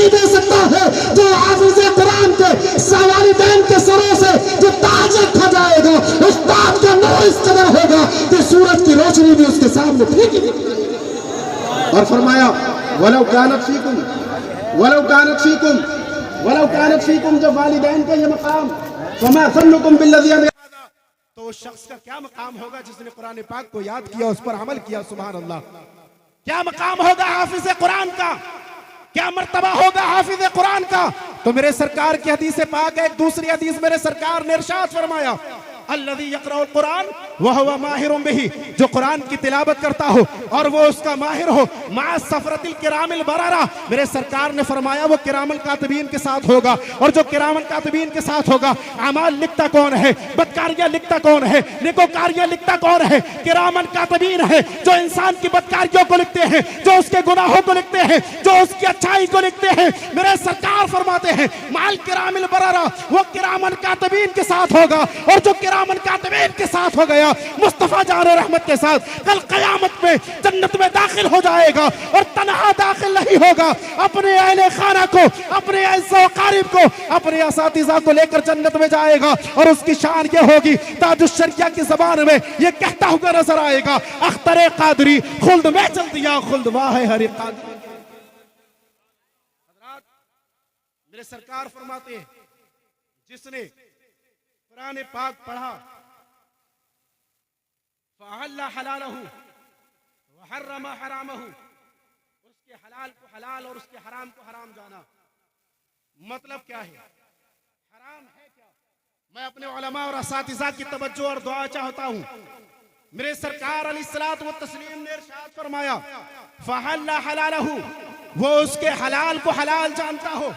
नहीं दे सकता है जो हाफिज कुरान के वालिदैन के सरों से जो ताज रखा जाएगा, उस ताज का नूर इस कदर होगा कि सूरज की रोशनी भी उसके सामने फीकी दिखेगी। और फरमाया वलौ कानत फीकुम, जब वालिदैन का ये मकाम, फमा ज़न्नुकुम बिल्लज़ी, तो उस शख्स का क्या मकाम होगा जिसने कुरान पाक को याद किया, उस पर अमल किया। सुभान अल्लाह। क्या मकाम होगा हाफिज कुरान का, क्या मर्तबा होगा हाफिज कुरान का। तो मेरे सरकार की हदीस पाक है, एक दूसरी हदीस मेरे सरकार ने इरशाद फरमाया अल्लज़ी यक़रउल कुरान व हुवा माहिरुम बिही, जो कुरान की तिलावत करता हो और वो उसका माहिर हो, मा सफरतिल किरामिल बरारा, मेरे सरकार ने फरमाया वो किरामल कातिबीन के साथ होगा। और जो किरामल कातिबीन के साथ होगा, अमाल लिखता कौन है, बदकारियां लिखता कौन है, नेकोकारियां लिखता कौन है, किरामल कातिबीन है, जो इंसान की बदकारियों को लिखते हैं, जो उसके गुनाहों को लिखते हैं, जो उसकी अच्छाई को लिखते हैं। मेरे सरकार फरमाते हैं माल किरामिल बरारा, वो किरामल कातिबीन के साथ होगा। और जो किरामल कातिबीन के साथ हो गया, मुस्तफा जान रहमत के साथ कल कयामत में जन्नत में दाखिल हो जाएगा। और तनहा दाखिल नहीं होगा, अपने अहले खाना को, अपने अज़्ज़ाक़ारिब को, अपने असातिज़ा को लेकर जन्नत में जाएगा। और उसकी शान ये होगी, ताजुश शरिया की ज़बान में ये कहता हुआ नजर आएगा, अख्तरे क़ादरी खुल्द में चल दिया, खुल्द वाह है हर क़ादरी। मेरे सरकार फरमाते हैं जिसने कुरान पाक पढ़ा, फअहल्ला हलालहू व हर्रमा हरामहू, उसके हलाल को हलाल और उसके हराम को हराम जाना। मतलब क्या है, हराम है क्या। मैं अपने उलमा और असातिज़ा की तवज्जो और दुआ चाहता हूँ। मेरे सरकार अलैहिस्सलातु व तस्लीम ने इरशाद फरमाया फअहल्ला हलालहू, वो उसके हलाल को हलाल जानता हो,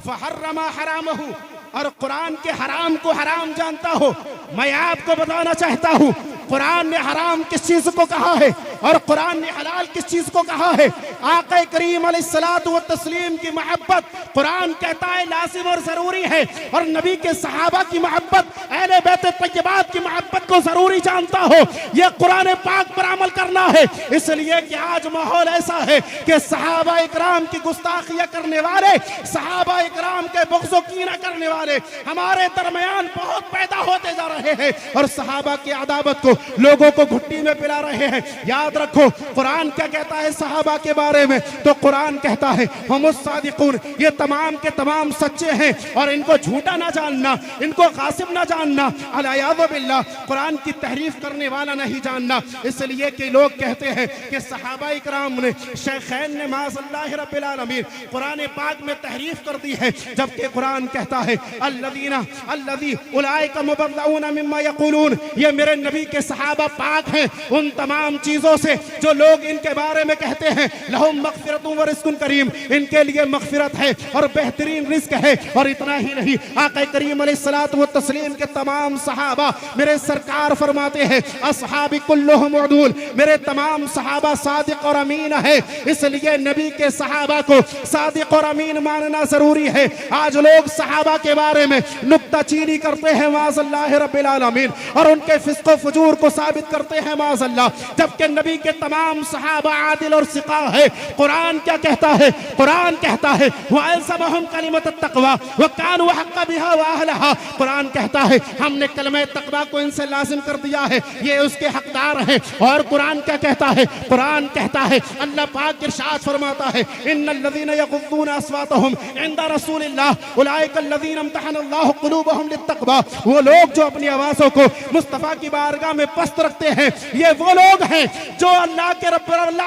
फहर्रमा हरामहू, और कुरान के हराम को हराम जानता हो। मैं आपको बताना चाहता हूँ कुरान ने हराम किस चीज को कहा है और कुरान ने हलाल किस चीज को कहा है। आक़ा करीम अलैहिस्सलातु व तस्लीम की मोहब्बत कुरान कहता है लाजिम और जरूरी है, और नबी के सहाबा की मोहब्बत, अहले बैत तय्यबात की मोहब्बत को जरूरी जानता हो। यह कुरान पाक पर अमल करना है। इसलिए कि आज माहौल ऐसा है कि सहाबा इकराम की गुस्ताखियां करने वाले, सहाबा इकराम के बुग़्ज़ व कीना करने वाले हमारे दरमियान बहुत पैदा होते जा रहे हैं, और सहाबा की अदावत को लोगों को घुट्टी में पिला रहे हैं। याद रखो कुरान क्या कहता है सहाबा के बारे में, तो कुरान कहता है हुमुस सादिकून, ये तमाम के तमाम सच्चे हैं और इनको झूठा ना जानना, इनको गासिब ना जानना, अलियाज़ु बिल्लाह, कुरान की तहरीफ करने वाला नहीं जानना। इसलिए कि लोग कहते हैं कि सहाबा इकराम ने, शेखैन ने माज़अल्लाह रब्बिल आलमीन कुरान पाक में तहरीफ कर दी है, जबकि कुरान कहता है अल्लज़ीना अल्लज़ी उलाइका मुबर्रऊना मिम्मा यक़ूलून, ये मेरे नबी के सहाबा पाक हैं उन तमाम चीजों से जो लोग इनके बारे में कहते हैं। लहुम मग़फ़िरतुन व रिज़्क़ुन करीम, इनके लिए मग़फ़िरत है और बेहतरीन रिज़्क़ है। और इतना ही नहीं, आक़ा करीम अलैहिस्सलातु व तस्लीम के तमाम सहाबा, मेरे सरकार फरमाते हैं अस्हाबी कुल्लुहुम उदूल, मेरे तमाम सहाबा सादिक और अमीन है। इसलिए नबी के सहाबा को सादिक और अमीन मानना जरूरी है। आज लोग सहाबा के बारे में नुक्ताचीनी करते हैं माज़अल्लाह रब्बिल आलमीन, और उनके फिस्क़ व फुजूर को साबित करते हैं माज़अल्लाह, जबकि नबी के तमाम सहाबा आदिल और सिक़ा है। कुरान क्या कहता है, कुरान कहता है वअल्ज़महुम कलिमतत तक़वा व कानू हक़्क़ बिहा व अहलहा, कुरान कहता है हमने कलमे तक़वा को इनसे लाजिम कर दिया है, ये उसके हकदार हैं। और कुरान क्या कहता है, कुरान कहता है अल्लाह पाक इरशाद फरमाता है इन्नल्लज़ीना यग़ुद्दूना अस्वातहुम इंदा रसूलिल्लाह उलाइका अल्लज़ीना इम्तहनल्लाहु क़ुलूबहुम लित्तक़वा, वो लोग जो अपनी आवाज़ों को मुस्तफ़ा की बारगाह में पस्त रखते हैं, ये वो लोग हैं जो अल्लाह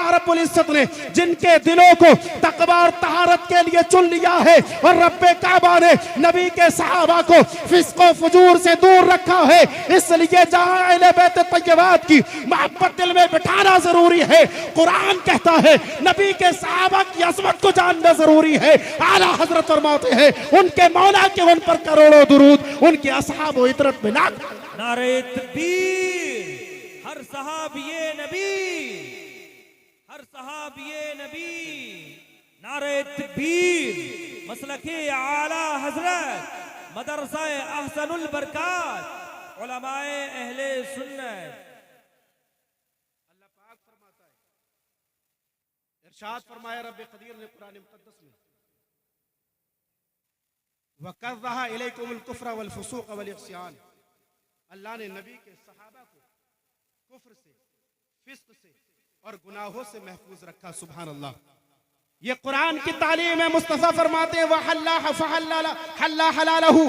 रब्बुल इज़्ज़त ने जिनके दिलों को तक़वा और तहारत के लिए चुन लिया है। और रब्बे काबा ने नबी के सहाबा को फिस्क़ व फुजूर से दूर रखा है। इसलिए जहाँ अहले बैत तय्यबात की मोहब्बत दिल में बिठाना जरूरी है, कुरान कहता है नबी के सहाबा की अज़मत को जानना जरूरी है। आला हज़रत फरमाते हैं उनके मौला के उन पर करोड़ों दुरूद, उनके असहाब व इतरत में लाख। नारे तकबीर, हर सहाबिये नबी, हर सहाबिये नबी, नारे तकबीर। मसलके आला हजरत मदरसा अहसनुल बरकात उलमाए अहले सुन्नत। अल्लाह पाक फरमाता है, इरशाद फरमाया रब्बे कदीर ने कुरान मुक़द्दस में वकर्रहा इलैकुमुल कुफ्र वल फुसूक वल इस्यान। अल्लाह ने नबी के सहाबा को कुफ्र से, फिस्क से और गुनाहों से महफूज रखा। सुभान अल्लाह। ये कुरान की तालीम है। मुस्तफा फरमाते हैं वहल्ला हलालहू,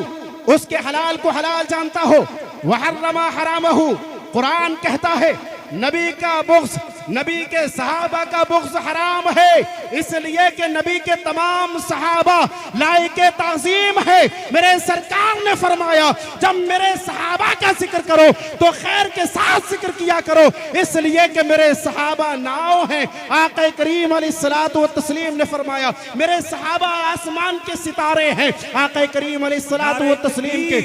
उसके हलाल को हलाल जानता हो, वहर्रमा हरामहू। कुरान कहता है नबी का बुग़्ज़, नबी के सहाबा का बुग़्ज़ हराम है, इसलिए कि नबी के तमाम सहाबा लायके ताज़ीम है। मेरे सरकार ने फरमाया जब मेरे सहाबा का जिक्र करो तो खैर के साथ जिक्र किया करो, इसलिए कि मेरे सहाबा नाव हैं। आक़ा करीम अलैहिस्सलातु व तस्लीम ने फरमाया मेरे सहाबा आसमान के सितारे हैं। आक़ा करीम अलैहिस्सलातु व तस्लीम के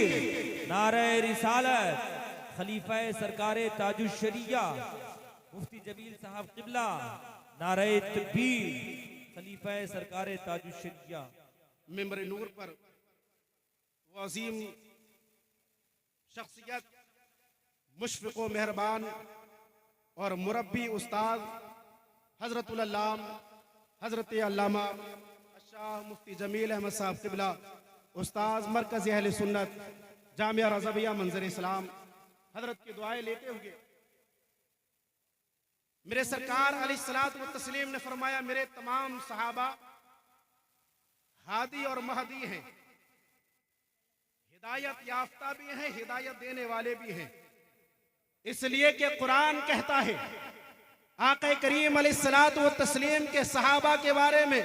नारे रिसालत खलीफा सरकारे ताजुश शरिया मुफ्ती जमील साहब किबला, नारे तकबीर खलीफा सरकारे ताजुश शरिया। मिंबर नूर पर वो अजीम शख्सियत, मुशफ़िक़ व मेहरबान और मुरब्बी उस्ताद हज़रतुल अल्लाम हज़रत अल्लामा शाह मुफ्ती जमील अहमद साहब किबला, उस्ताद मरकज़ अहले सुन्नत जामिया रज़विया मंज़र इस्लाम, हजरत की दुआएं लेते हुए मेरे सरकार अलैहिस्सलातु व तस्लीम ने फरमाया मेरे तमाम सहाबा हादी और महदी हैं, हिदायत याफ्ता भी हैं, हिदायत देने वाले भी हैं। इसलिए कि कुरान कहता है आक़ा करीम अलैहिस्सलातु व तस्लीम के सहाबा के बारे में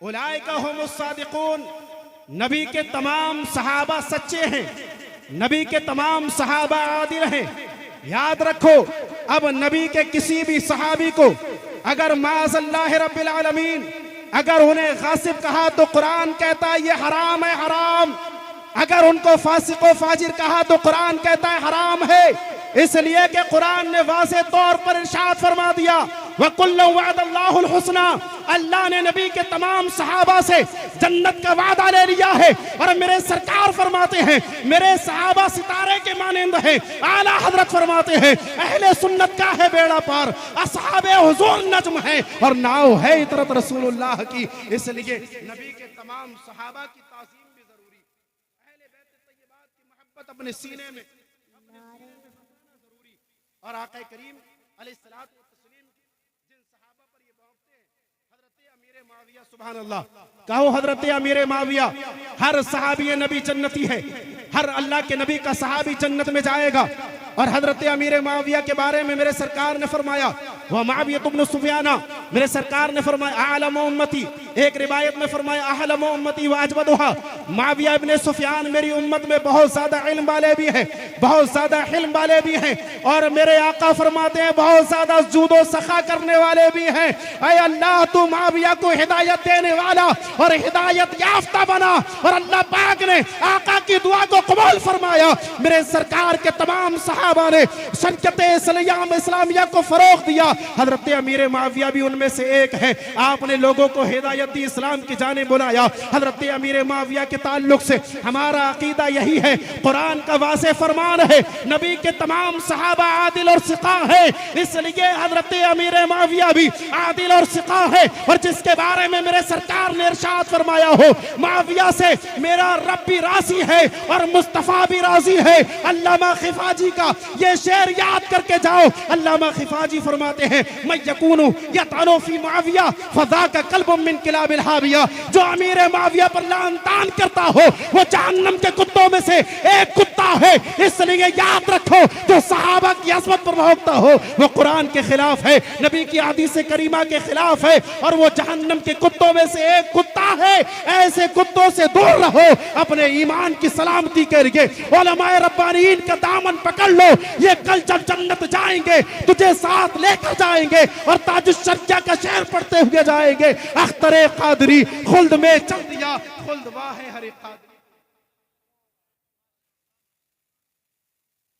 उलाइका हुमुस सादिक़ून, नबी के तमाम सहाबा सच्चे हैं, नबी के तमाम सहाबा आदिल हैं। याद रखो अब नबी के किसी भी सहाबी को अगर माज़अल्लाह रब्बिल आलमीन अगर उन्हें गासिब कहा तो कुरान कहता है ये हराम है, हराम। अगर उनको फासिक व फाजिर कहा तो कुरान कहता है हराम है। इसलिए कि कुरान ने वाज़े तौर पर इरशाद फरमा दिया वकुल्लु वअदल्लाहुल हुस्ना, अल्लाह ने नबी के तमाम सहाबा से जन्नत का वादा ले लिया है। और मेरे सरकार फरमाते हैं मेरे सहाबा सितारे के मानंद हैं। आला हजरत फरमाते हैं अहले सुन्नत का है बेड़ा पार, असहाबे हुजूर नज्म है और नाव है इतरत रसूलुल्लाह की। इसलिए नबी के तमाम सहाबा की ताज़ीम भी जरूरी, अहले बैत तय्यबात की मोहब्बत अपने सीने में जरूरी। और आक़ा करीम अलैहिस्सलातु व तस्लीम जिन सहाबा पर ये बांटते हैं हजरत अमीर माविया, सुभान अल्लाह। कहो हजरत अमीर माविया, हर सहाबी नबी जन्नती है, हर अल्लाह के नबी का सहाबी जन्नत में जाएगा। और हजरत अमीर माविया के बारे में मेरे सरकार ने फरमाया वह माविया इब्न सुफियाना, मेरे सरकार ने फरमाया आलम उम्मती, एक रिवायत में फरमाया अहलम उम्मती व अजबदुहा। माविया इब्न सुफियान मेरी उम्मत में बहुत ज्यादा इल्म वाले भी हैं, बहुत ज्यादा हिल्म वाले भी हैं, और मेरे आका फरमाते हैं बहुत ज्यादा जूदो सखा करने वाले भी हैं। ऐ अल्लाह तू माविया को हिदायत देने वाला और हिदायत याफ्ता बना। और अल्लाह पाक ने आका की दुआ को कबूल फरमाया। मेरे सरकार के तमाम सहाबा ने शरीयत इस्लामिया को फरोग दिया। हजरत अमीर माविया भी उनमें से एक है। आपने लोगों को हिदायत दी, इस्लाम की जाने बुलाया। हजरत अमीर माविया के ताल्लुक से हमारा अकीदा यही है, कुरान का वाज़े फरमान है नबी के तमाम सहाबा आदिल और सिका है, इसलिए हजरत अमीर माविया भी आदिल और सिका है। और जिसके बारे में मेरे सरकार ने इरशाद फरमाया हो माविया से मेरा रब भी राजी है और मुस्तफा भी राजी है। अल्लामा खिफाजी का ये शेर याद करके जाओ। अल्लामा खिफाजी फरमाते हैं मैं यकूनु यतानो फी माविया फज़ा का कल्बुम मिन किलाबिल हाविया, जो अमीर माविया पर लानतान करता हो वो जहन्नम के कुत्तों में से एक कुत्ता है। इसलिए याद रखो जो सहाबा की अज़मत पर भौंकता हो वो कुरान के खिलाफ है, नबी की हदीस करीमा के खिलाफ है, और वो जहन्नम के कुत्तों में से एक कुत्ता है। ऐसे कुत्तों से दूर रहो अपने ईमान की सलामती के लिए। उलमाए रब्बानीन का दामन पकड़ लो, ये कल जब जन्नत जाएंगे तुझे साथ लेकर जाएंगे और ताजुश शरिया का शेर पढ़ते हुए जाएंगे। अख्तरे कादरी खुल्द में चल दिया खुल्द वाह है हरे कादरी।